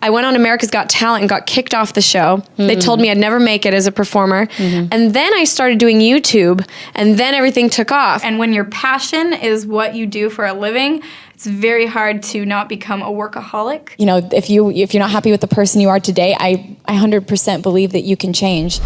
I went on America's Got Talent and got kicked off the show. They told me I'd never make it as a performer. And then I started doing YouTube, and then everything took off. And when your passion is what you do for a living, it's very hard to not become a workaholic. You know, if you're not happy with the person you are today, I 100% believe that you can change.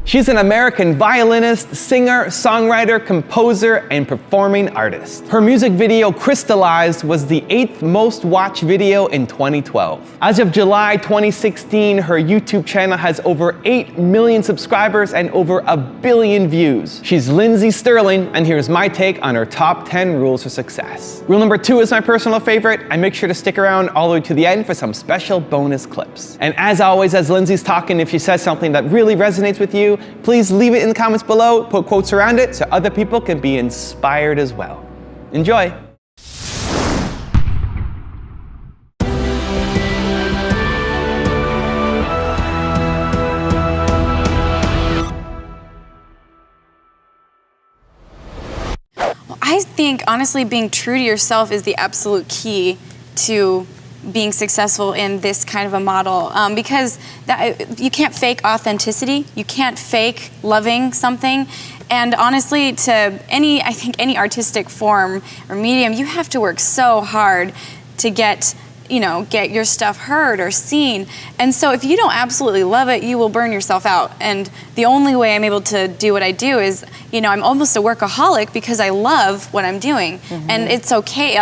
She's an American violinist, singer, songwriter, composer, and performing artist. Her music video, Crystallized, was the 8th most watched video in 2012. As of July 2016, her YouTube channel has over 8 million subscribers and over 1 billion views. She's Lindsey Stirling, and here's my take on her top 10 rules for success. Rule number 2 is my personal favorite, and make sure to stick around all the way to the end for some special bonus clips. And as always, as Lindsey's talking, if she says something that really resonates with you, please leave it in the comments below, put quotes around it so other people can be inspired as well. Enjoy! I think, honestly, being true to yourself is the absolute key to being successful in this kind of a model, because you can't fake authenticity, you can't fake loving something, and honestly, I think any artistic form or medium, you have to work so hard to get your stuff heard or seen. And so if you don't absolutely love it, you will burn yourself out. And the only way I'm able to do what I do is, I'm almost a workaholic because I love what I'm doing. And it's okay,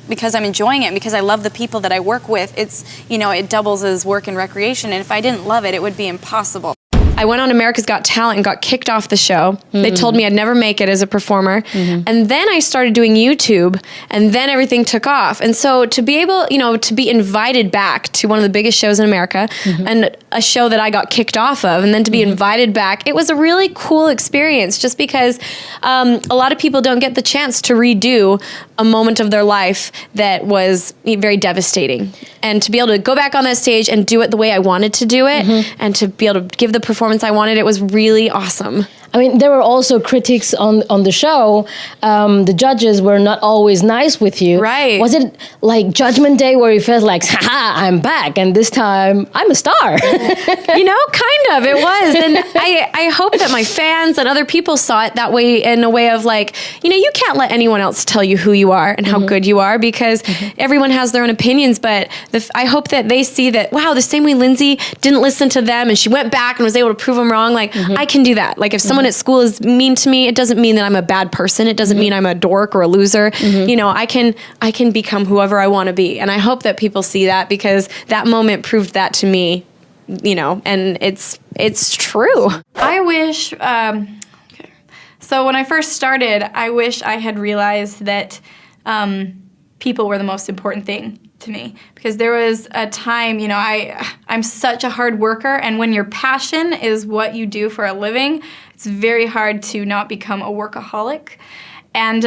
because I'm enjoying it, because I love the people that I work with, it doubles as work and recreation. And if I didn't love it, it would be impossible. I went on America's Got Talent and got kicked off the show. They told me I'd never make it as a performer. And then I started doing YouTube, and then everything took off. And so to be able, to be invited back to one of the biggest shows in America, and a show that I got kicked off of, and then to be invited back, it was a really cool experience, just because a lot of people don't get the chance to redo a moment of their life that was very devastating. And to be able to go back on that stage and do it the way I wanted to do it, and to be able to give the performance I wanted, it was really awesome. I mean, there were also critics on the show. The judges were not always nice with you. Right. Was it like Judgment Day where you felt like, haha, I'm back, and this time I'm a star? Kind of, it was. And I hope that my fans and other people saw it that way, in a way of you can't let anyone else tell you who you are and how good you are, because everyone has their own opinions. But I hope that they see that, wow, the same way Lindsey didn't listen to them and she went back and was able to prove them wrong, I can do that. If someone at school is mean to me, it doesn't mean that I'm a bad person. It doesn't mean I'm a dork or a loser. I can become whoever I want to be. And I hope that people see that, because that moment proved that to me, and it's true. I wish, so when I first started, I wish I had realized that people were the most important thing to me, because there was a time, I'm such a hard worker, and when your passion is what you do for a living, it's very hard to not become a workaholic. And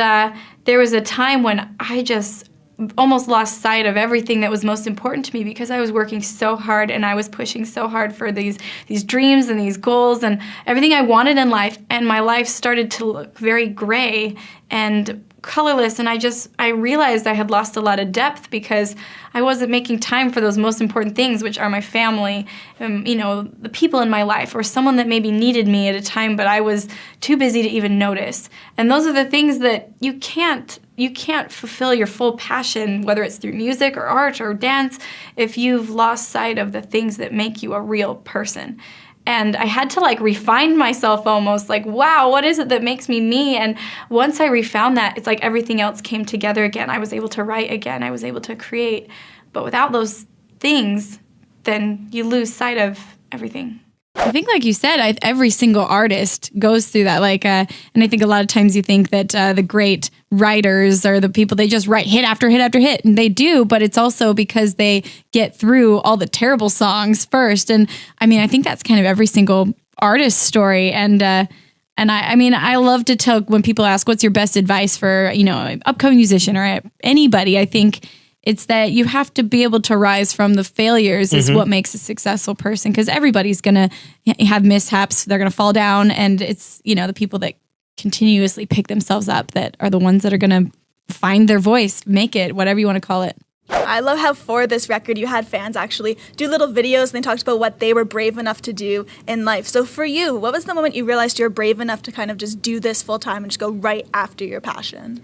there was a time when I just almost lost sight of everything that was most important to me, because I was working so hard and I was pushing so hard for these dreams and these goals and everything I wanted in life, and my life started to look very gray and colorless, and I realized I had lost a lot of depth because I wasn't making time for those most important things, which are my family, the people in my life, or someone that maybe needed me at a time, but I was too busy to even notice. And those are the things that you can't fulfill your full passion, whether it's through music or art or dance, if you've lost sight of the things that make you a real person. And I had to refine myself almost, wow, what is it that makes me me? And once I refound that, it's like everything else came together again. I was able to write again. I was able to create. But without those things, then you lose sight of everything. I think, like you said, every single artist goes through that. And I think a lot of times you think that the great writers are the people, they just write hit after hit after hit, and they do. But it's also because they get through all the terrible songs first. And I think that's kind of every single artist's story. And I love to tell, when people ask, "What's your best advice for an upcoming musician or anybody?" I think it's that you have to be able to rise from the failures is what makes a successful person, because everybody's going to have mishaps. They're going to fall down. And it's, the people that continuously pick themselves up that are the ones that are going to find their voice, make it, whatever you want to call it. I love how for this record you had fans actually do little videos and they talked about what they were brave enough to do in life. So for you, what was the moment you realized you were brave enough to kind of just do this full time and just go right after your passion?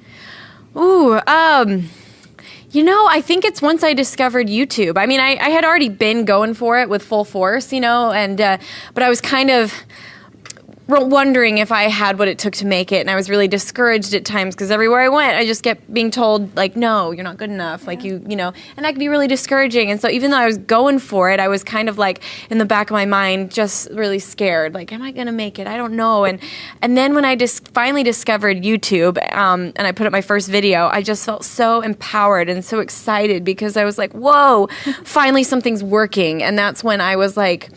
Ooh, I think it's once I discovered YouTube. I mean, I had already been going for it with full force, and but I was kind of wondering if I had what it took to make it, and I was really discouraged at times because everywhere I went, I just kept being told, like, no, you're not good enough, like, and that could be really discouraging. And so even though I was going for it, I was kind of like in the back of my mind just really scared, like, am I gonna make it? I don't know. And then when I finally discovered YouTube, and I put up my first video, I just felt so empowered and so excited because I was like, whoa, finally something's working. And that's when I was like,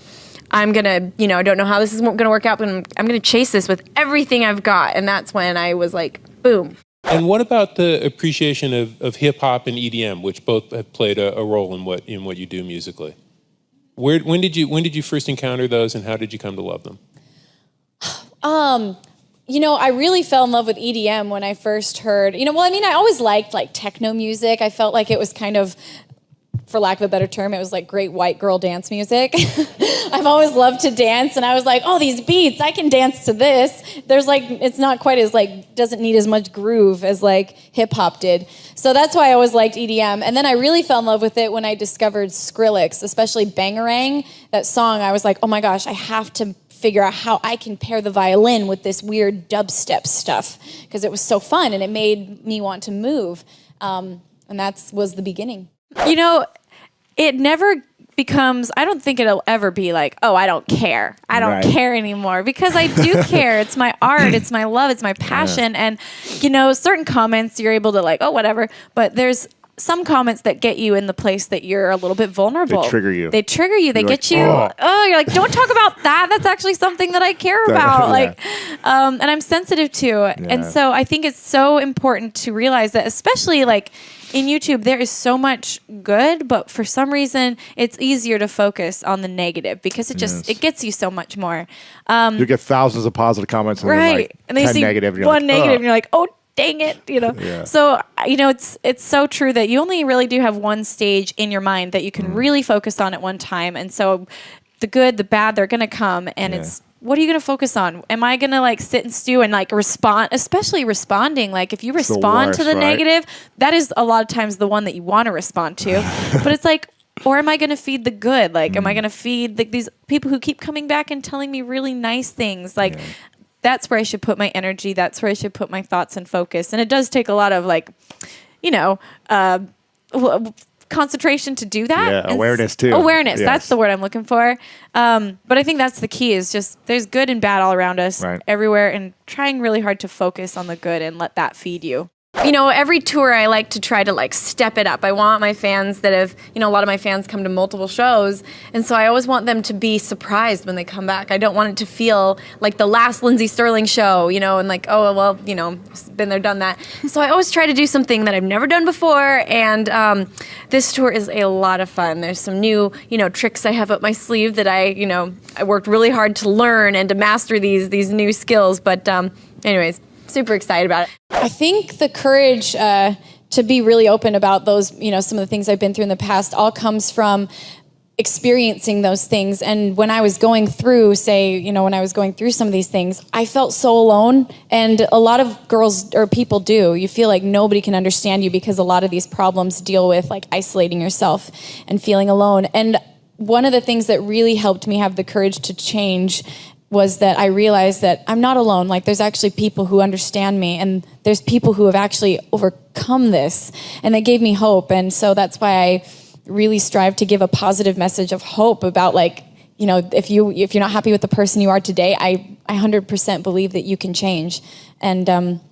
I'm going to, I don't know how this is going to work out, but I'm going to chase this with everything I've got. And that's when I was like, boom. And what about the appreciation of hip hop and EDM, which both have played a role in what you do musically? When did you first encounter those, and how did you come to love them? I really fell in love with EDM when I first heard, I always liked like techno music. I felt like it was kind of, for lack of a better term, it was like great white girl dance music. I've always loved to dance, and I was like, oh, these beats, I can dance to this. There's like, it's not quite as like, doesn't need as much groove as like hip hop did. So that's why I always liked EDM. And then I really fell in love with it when I discovered Skrillex, especially Bangarang, that song. I was like, oh my gosh, I have to figure out how I can pair the violin with this weird dubstep stuff, because it was so fun and it made me want to move. And that was the beginning. It never becomes, I don't think it'll ever be like, oh, I don't care. I don't care anymore, because I do care. It's my art. It's my love. It's my passion. And, certain comments you're able to like, oh, whatever. But there's some comments that get you in the place that you're a little bit vulnerable. They trigger you. They You're get like, you. Oh, you're like, don't talk about that. That's actually something that I care about. Like, and I'm sensitive to. Yeah. And so I think it's so important to realize that, especially like, in YouTube, there is so much good, but for some reason, it's easier to focus on the negative because it just it gets you so much more. You get thousands of positive comments, and then like and then 10 you see negative, and one negative, and you're you're like, oh, dang it, Yeah. So it's so true that you only really do have one stage in your mind that you can really focus on at one time, and so the good, the bad, they're gonna come, and it's. What are you going to focus on? Am I going to like sit and stew and like respond, especially responding? Like if you respond to the negative, that is a lot of times the one that you want to respond to. But it's like, or am I going to feed the good? Like, am I going to feed these people who keep coming back and telling me really nice things? Like, that's where I should put my energy. That's where I should put my thoughts and focus. And it does take a lot of like, concentration to do that. Yeah, awareness too. Awareness, that's the word I'm looking for. But I think that's the key, is just there's good and bad all around us everywhere, and trying really hard to focus on the good and let that feed you. Every tour I like to try to like step it up. I want my fans that have, a lot of my fans come to multiple shows, and so I always want them to be surprised when they come back. I don't want it to feel like the last Lindsey Stirling show, and like, oh, well, been there, done that. So I always try to do something that I've never done before, and this tour is a lot of fun. There's some new, tricks I have up my sleeve that I worked really hard to learn and to master these new skills, but anyways, super excited about it. I think the courage to be really open about those, some of the things I've been through in the past all comes from experiencing those things. And when I was going through, when I was going through some of these things, I felt so alone. And a lot of girls or people do. You feel like nobody can understand you because a lot of these problems deal with like isolating yourself and feeling alone. And one of the things that really helped me have the courage to change was that I realized that I'm not alone. Like there's actually people who understand me, and there's people who have actually overcome this, and that gave me hope. And so that's why I really strive to give a positive message of hope about like, if you're not happy with the person you are today, I 100% believe that you can change. And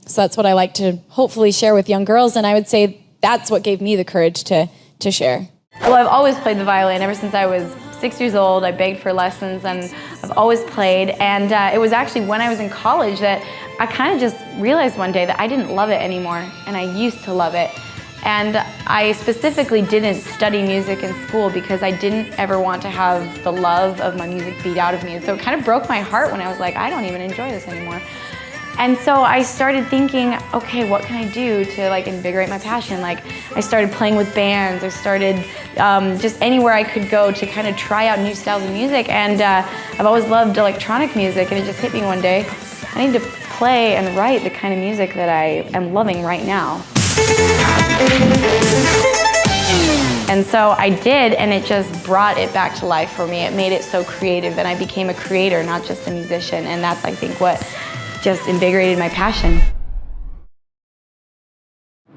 so that's what I like to hopefully share with young girls. And I would say that's what gave me the courage to share. Well, I've always played the violin ever since I was 6 years old. I begged for lessons, and I've always played. And it was actually when I was in college that I kind of just realized one day that I didn't love it anymore, and I used to love it. And I specifically didn't study music in school because I didn't ever want to have the love of my music beat out of me. And so it kind of broke my heart when I was like, I don't even enjoy this anymore. And so I started thinking, okay, what can I do to like invigorate my passion? Like I started playing with bands. I started just anywhere I could go to kind of try out new styles of music. And I've always loved electronic music, and it just hit me one day. I need to play and write the kind of music that I am loving right now. And so I did, and it just brought it back to life for me. It made it so creative, and I became a creator, not just a musician. And that's, I think, what just invigorated my passion.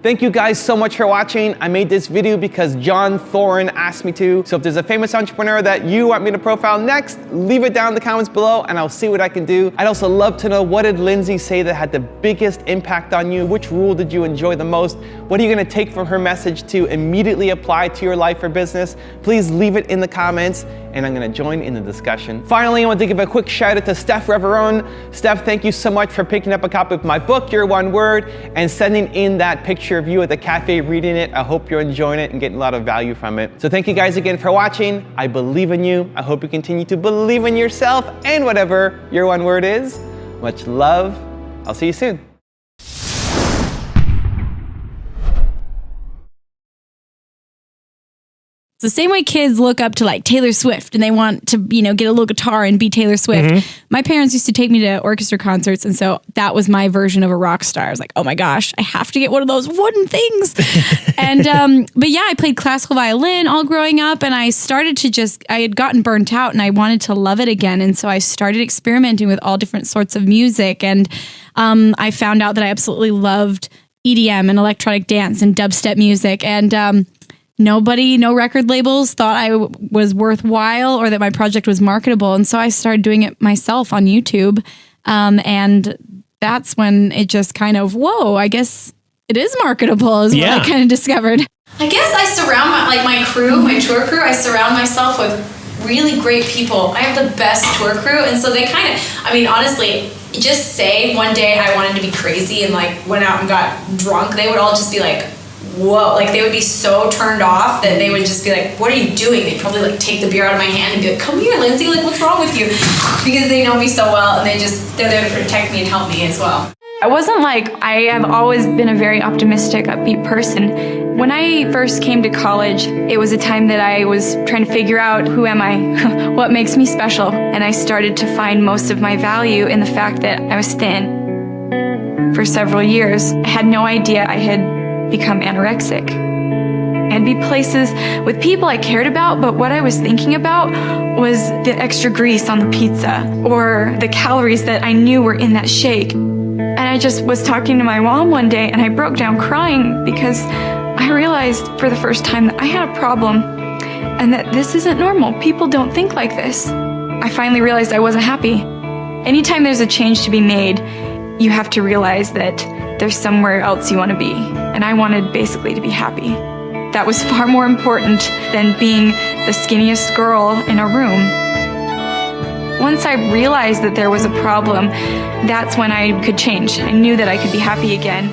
Thank you guys so much for watching. I made this video because John Thorin asked me to. So if there's a famous entrepreneur that you want me to profile next, leave it down in the comments below and I'll see what I can do. I'd also love to know, what did Lindsey say that had the biggest impact on you? Which rule did you enjoy the most? What are you gonna take from her message to immediately apply to your life or business? Please leave it in the comments and I'm gonna join in the discussion. Finally, I want to give a quick shout out to Steph Reveron. Steph, thank you so much for picking up a copy of my book, Your One Word, and sending in that picture of you at the cafe reading it. I hope you're enjoying it and getting a lot of value from it. So thank you guys again for watching. I believe in you. I hope you continue to believe in yourself and whatever your one word is. Much love. I'll see you soon. It's the same way kids look up to like Taylor Swift and they want to, you know, get a little guitar and be Taylor Swift. My parents used to take me to orchestra concerts, and so that was my version of a rock star. I was like, oh my gosh, I have to get one of those wooden things. And but yeah, I played classical violin all growing up, and I started to I had gotten burnt out and I wanted to love it again. And so I started experimenting with all different sorts of music, and I found out that I absolutely loved EDM and electronic dance and dubstep music. And no record labels thought I was worthwhile or that my project was marketable. And so I started doing it myself on YouTube. And that's when it just kind of, whoa, I guess it is marketable is what I kind of discovered. I guess I surround my crew, my tour crew, I surround myself with really great people. I have the best tour crew. And so they kind of, I mean, honestly, just say one day I wanted to be crazy and like went out and got drunk, they would all just be like, whoa, like they would be so turned off that they would just be like, what are you doing? They'd probably like take the beer out of my hand and be like, come here, Lindsey, like what's wrong with you? Because they know me so well, and they're there to protect me and help me as well. I wasn't like, I have always been a very optimistic, upbeat person. When I first came to college, it was a time that I was trying to figure out, who am I? What makes me special? And I started to find most of my value in the fact that I was thin. For several years, I had no idea I had become anorexic. I'd be places with people I cared about, but what I was thinking about was the extra grease on the pizza or the calories that I knew were in that shake. And I just was talking to my mom one day and I broke down crying because I realized for the first time that I had a problem and that this isn't normal. People don't think like this. I finally realized I wasn't happy. Anytime there's a change to be made, you have to realize that there's somewhere else you want to be. And I wanted basically to be happy. That was far more important than being the skinniest girl in a room. Once I realized that there was a problem, that's when I could change. I knew that I could be happy again.